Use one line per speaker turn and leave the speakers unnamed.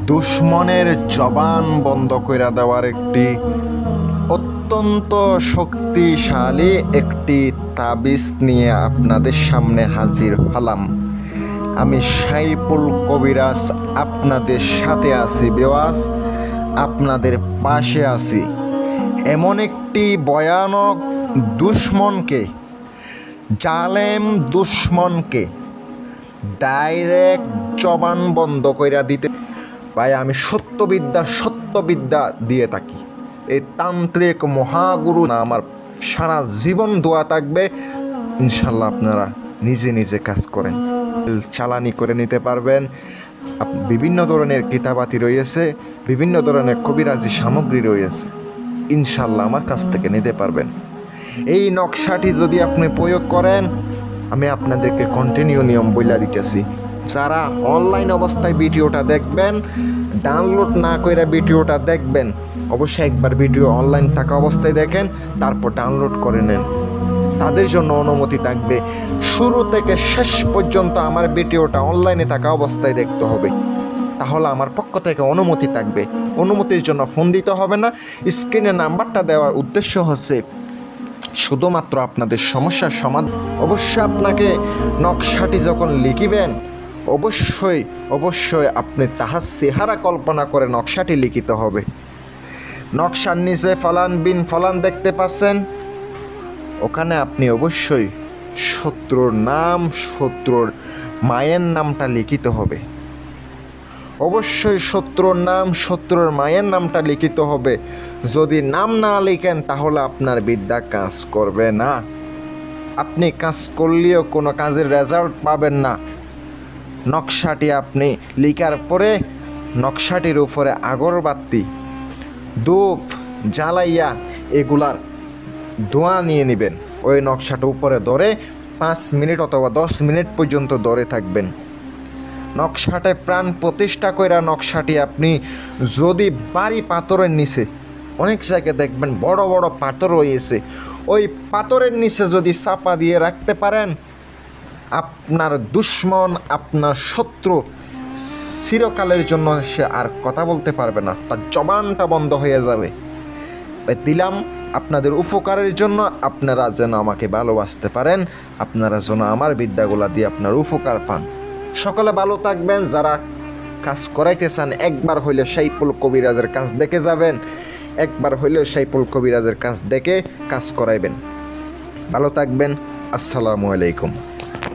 দুশ্মনের জবান বন্ধ কইরা দেওয়ার একটি অত্যন্ত শক্তিশালী একটি তাবিজ নিয়ে আপনাদের সামনে হাজির হলাম। আমি সাইফুল কবিরাজ আপনাদের সাথে আছি বেওয়াস, আপনাদের পাশে আছি। এমন একটি ভয়ানক দুশ্মনকে, জালেম দুশ্মনকে ডাইরেক্ট জবান বন্ধ কইরা দিতে ভাই আমি সত্যবিদ্যা দিয়ে থাকি। এই তান্ত্রিক মহাগুরু না আমার সারা জীবন দোয়া থাকবে, ইনশাল্লাহ আপনারা নিজে নিজে কাজ করেন, চালানি করে নিতে পারবেন। বিভিন্ন ধরনের কিতাবাতি রয়েছে, বিভিন্ন ধরনের কবিরাজি সামগ্রী রয়েছে, ইনশাল্লাহ আমার কাছ থেকে নিতে পারবেন। এই নকশাটি যদি আপনি প্রয়োগ করেন, আমি আপনাদেরকে কন্টিনিউ নিয়ম বইলা দিতেছি। যারা অনলাইন অবস্থায় ভিডিওটা দেখবেন, ডাউনলোড না করে ভিডিওটা দেখবেন, অবশ্যই একবার ভিডিও অনলাইন থাকা অবস্থায় দেখেন, তারপর ডাউনলোড করে নেন। তাদের জন্য অনুমতি থাকবে শুরু থেকে শেষ পর্যন্ত আমার ভিডিওটা অনলাইনে থাকা অবস্থায় দেখতে হবে, তাহলে আমার পক্ষ থেকে অনুমতি থাকবে। অনুমতির জন্য ফোন দিতে হবে না, স্ক্রিনে নাম্বারটা দেওয়ার উদ্দেশ্য হচ্ছে শুধুমাত্র আপনাদের সমস্যার সমাধান। অবশ্যই আপনাকে নকশাটি যখন লিখিবেন, অবশ্যই আপনি তাহার চেহারা কল্পনা করে নকশাটি লিখিতে হবে। নকশার নিচে ফলান বিন ফলান দেখতে পাচ্ছেন, ওখানে আপনি অবশ্যই শত্রুর নাম, শত্রুর মায়ের নামটা লিখিতে হবে। অবশ্যই শত্রুর নাম, শত্রুর মায়ের নামটা লিখিতে হবে। যদি নাম না লিখেন তাহলে আপনার বিদ্যা কাজ করবে না। আপনি কাজ করলেও কোনো কাজের রেজাল্ট পাবেন না। নকশাটি আপনি লিখার পরে নকশাটির উপরে আগরবাতি, ধূপ জ্বালাইয়া এগুলার ধোঁয়া নিয়ে নেবেন। ওই নকশাটা উপরে ধরে 5 মিনিট অথবা 10 মিনিট পর্যন্ত ধরে থাকবেন। নকশাটায় প্রাণ প্রতিষ্ঠা কইরা নকশাটি আপনি যদি বাড়ি পাথরের নিচে, অনেক জায়গায় দেখবেন বড় বড় পাথর রয়েছে, ওই পাথরের নিচে যদি চাপা দিয়ে রাখতে পারেন, আপনার দুশ্মন, আপনার শত্রু চিরকালের জন্য সে আর কথা বলতে পারবে না, তার জবানটা বন্ধ হয়ে যাবে। দিলাম আপনাদের উপকারের জন্য, আপনারা যেন আমাকে ভালোবাসতে পারেন, আপনারা যেন আমার বিদ্যাগুলা দিয়ে আপনার উপকার পান। সকলে ভালো থাকবেন। যারা কাজ করাইতে চান, একবার হইলে সাইফুল কবিরাজের কাজ দেখে যাবেন, একবার হইলে সাইফুল কবিরাজের কাজ দেখে কাজ করাইবেন। ভালো থাকবেন। আসসালামু আলাইকুম।